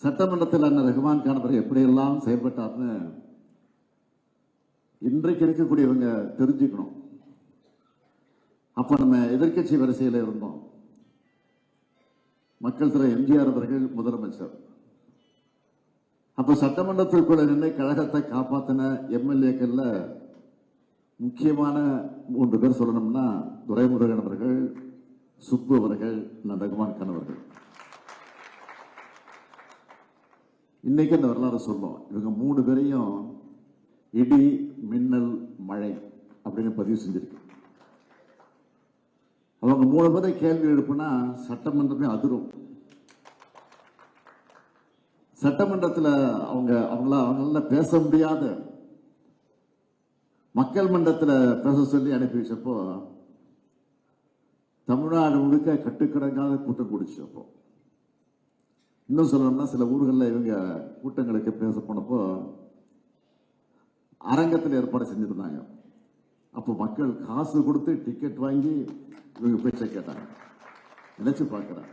சட்டமன்றத்தில் அண்ணன் ரஹ்மான் கான் அவர்கள் எப்படியெல்லாம் செயல்பட்டார்னு இன்றைக்கு இருக்கக்கூடியவங்க தெரிஞ்சுக்கணும். அப்ப நம்ம எதிர்கட்சி வரிசையில் இருந்தோம். மக்கள் திரு எம்ஜிஆர் அவர்கள் முதலமைச்சர். அப்ப சட்டமன்றத்திற்குள்ள நின்று கழகத்தை காப்பாத்தின எம்எல்ஏக்கள்ல முக்கியமான 3 பேர் சொல்லணும்னா துரைமுருகன் அவர்கள், சுப்பு அவர்கள், ரஹ்மான் கான் அவர்கள். இன்னைக்கு அந்த வரலாறு சொல்லும். இவங்க 3 பேரையும் இடி, மின்னல், மழை அப்படின்னு பதிவு செஞ்சிருக்கு. அவங்க 3 பேரை கேள்வி எழுப்புனா சட்டமன்றமே அதிரும். சட்டமன்றத்தில் அவங்களால பேச முடியாத மக்கள் மன்றத்தில் பேச சொல்லி அனுப்பி வச்சப்போ தமிழ்நாடு முழுக்க கட்டுக்கடங்காத கூட்டம் கூடிச்சு. அப்போ இன்னும் சொல்லணும்னா சில ஊர்களில் இவங்க கூட்டங்களுக்கு பேச போனப்போ அரங்கத்தில் ஏற்பாடு செஞ்சிருந்தாங்க. அப்போ மக்கள் காசு கொடுத்து டிக்கெட் வாங்கி இவங்க பேச்சை கேட்டாங்க. நினைச்சு பார்க்கிறேன்,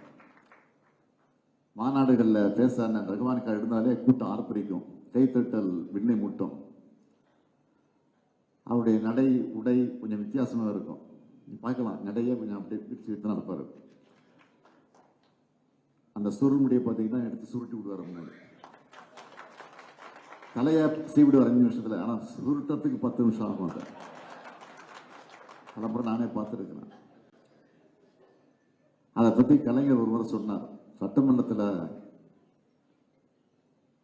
மாநாடுகளில் பேச ரஹ்மான் கான் இருந்தாலே கூட்டம் ஆர்ப்பரிக்கும், கைத்தட்டல் விண்ணை மூட்டும். அவருடைய நடை உடை கொஞ்சம் வித்தியாசமாக இருக்கும். நீ பார்க்கலாம், நடையே கொஞ்சம் அப்படியே பிரித்து வைத்து நடப்பார். அந்த சுருள்முடியை பார்த்தீங்கன்னா எடுத்து சுருட்டி விடுவார். முன்னாடி தலையை சீவிடுவார் 5 நிமிஷத்தில். ஆனால் சுருட்டத்துக்கு 10 நிமிஷம் ஆகும். அதை பலமுறை நானே பார்த்துருக்கிறேன். அதை பற்றி கலைஞர் ஒரு முறை சொன்னார், சட்டமன்றத்தில்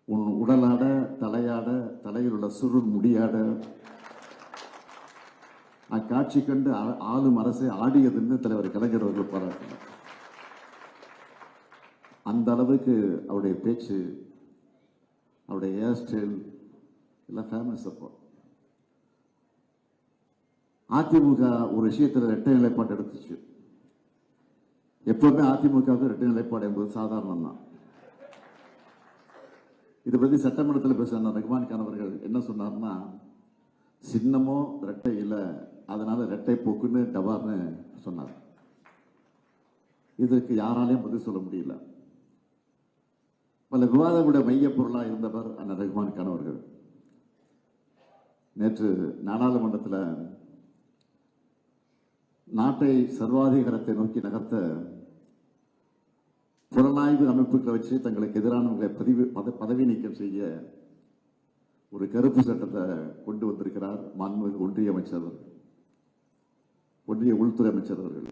உன் உடலாட, தலையாட, தலையில் உள்ள சுருள் முடியாட அக்காட்சி கண்டு ஆளும் அரசை ஆடியதுன்னு தலைவர் கலைஞர் அவர்கள் பாராட்டினார். அந்த அளவுக்கு அவருடைய பேச்சு, அவருடைய ஹேர் ஸ்டைல் எல்லாம் ஃபேமஸ். அப்போ அதிமுக ஒரு விஷயத்தில் இரட்டை நிலைப்பாடு எடுத்துச்சு. எப்பவுமே அதிமுகவுக்கு இரட்டை நிலைப்பாடு என்பது சாதாரணம் தான். இதை பற்றி சட்டமன்றத்தில் பேசுகிற ரஹ்மான் கான் அவர்கள் என்ன சொன்னார்னா, சின்னமோ இரட்டை இல்லை, அதனால இரட்டை போக்குன்னு டபார்னு சொன்னார். இதற்கு யாராலையும் பதில் சொல்ல முடியல. பல விவாதங்களுடைய மைய பொருளாக இருந்தவர் அண்ணன் ரஹ்மான் கான் அவர்கள். நேற்று நாடாளுமன்றத்தில் நாட்டை சர்வாதிகாரத்தை நோக்கி நகர்த்த புலனாய்வு அமைப்புகளை வச்சு தங்களுக்கு எதிரானவர்களை பதவி நீக்கம் செய்ய ஒரு கருப்பு சட்டத்தை கொண்டு வந்திருக்கிறார் மாண்புமிகு ஒன்றிய அமைச்சர், ஒன்றிய உள்துறை அமைச்சர் அவர்கள்.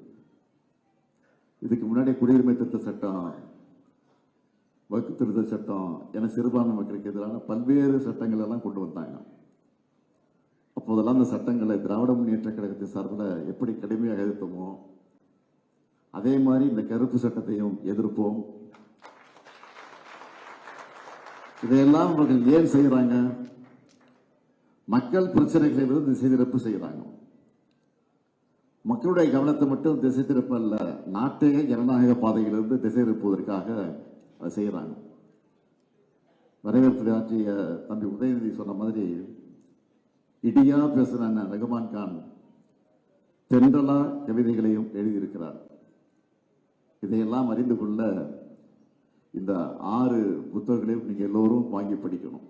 இதுக்கு முன்னாடி குடியுரிமை திருத்த சட்டம், வகுப்பு திருத்த சட்டம் என சிறுபான்மை மக்களுக்கு எதிரான பல்வேறு சட்டங்கள் எல்லாம் கொண்டு வந்தாங்க. அப்போதெல்லாம் அந்த சட்டங்களை திராவிட முன்னேற்ற கழகத்தின் சார்பில் எப்படி கடுமையாக எதிர்த்தோமோ அதே மாதிரி இந்த கருப்பு சட்டத்தையும் எதிர்ப்போம். இதையெல்லாம் அவர்கள் ஏன் செய்யறாங்க? மக்கள் பிரச்சனைகளை திசை திருப்பு செய்யறாங்க. மக்களுடைய கவனத்தை மட்டும் திசை திருப்ப அல்ல, நாட்டையே ஜனநாயக பாதையிலிருந்து திசை திருப்புவதற்காக அதை செய்யறாங்க. வரவேற்பு ஆற்றிய தம்பி உதயநிதி சொன்ன மாதிரி இடியா பேசுன ரஹ்மான் கான் தென்றலா கவிதைகளையும் எழுதியிருக்கிறார். இதையெல்லாம் அறிந்து கொள்ள இந்த 6 புத்தகங்களையும் நீங்க எல்லோரும் வாங்கி படிக்கணும்.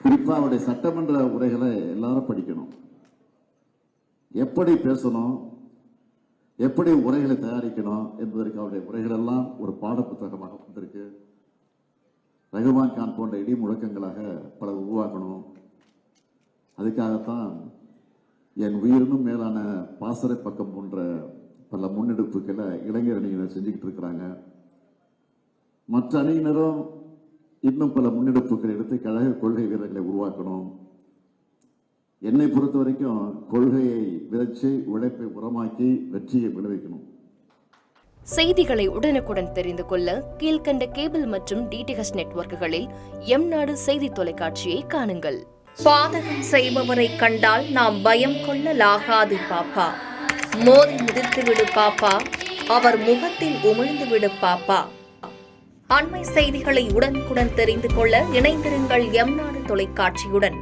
குறிப்பா அவருடைய சட்டமன்ற உரைகளை எல்லாரும் படிக்கணும். எப்படி பேசணும், எப்படி உரைகளை தயாரிக்கணும் என்பதற்கு அவருடைய உரைகள் எல்லாம் ஒரு பாட புத்தகமாக வந்திருக்கு. ரஹ்மான் கான் போன்ற இடி முழக்கங்களாக பல உருவாக்கணும். அதுக்காகத்தான் என் உயிரினும் மேலான பாசறை பக்கம் போன்ற பல முன்னெடுப்புகளை இளைஞர் அணியினர் செஞ்சுக்கிட்டு இருக்கிறாங்க. மற்ற அணியினரும் இன்னும் பல முன்னெடுப்புகளை எடுத்து கழக கொள்கை வீரர்களை உருவாக்கணும். என்னை பொறுத்த வரைக்கும் கொள்கையை விதைச்சு உழைப்பை உரமாக்கி வெற்றியை விளைவிக்கணும். செய்திகளை உடனுக்குடன் தெரிந்து கொள்ள கீழ்கண்ட கேபிள் மற்றும் டிடிஎச் நெட்வொர்க்குகளில் எம்நாடு செய்தி தொலைக்காட்சியை காணுங்கள். பாதகம் செய்பவரை கண்டால் நாம் பயம் கொள்ளலாகாது பாப்பா. மோதி மிதித்து விடு பாப்பா, அவர் முகத்தில் உமிழ்ந்து விடு பாப்பா. அண்மை செய்திகளை உடனுக்குடன் தெரிந்து கொள்ள இணைந்திருங்கள் எம்நாடு தொலைக்காட்சியுடன்.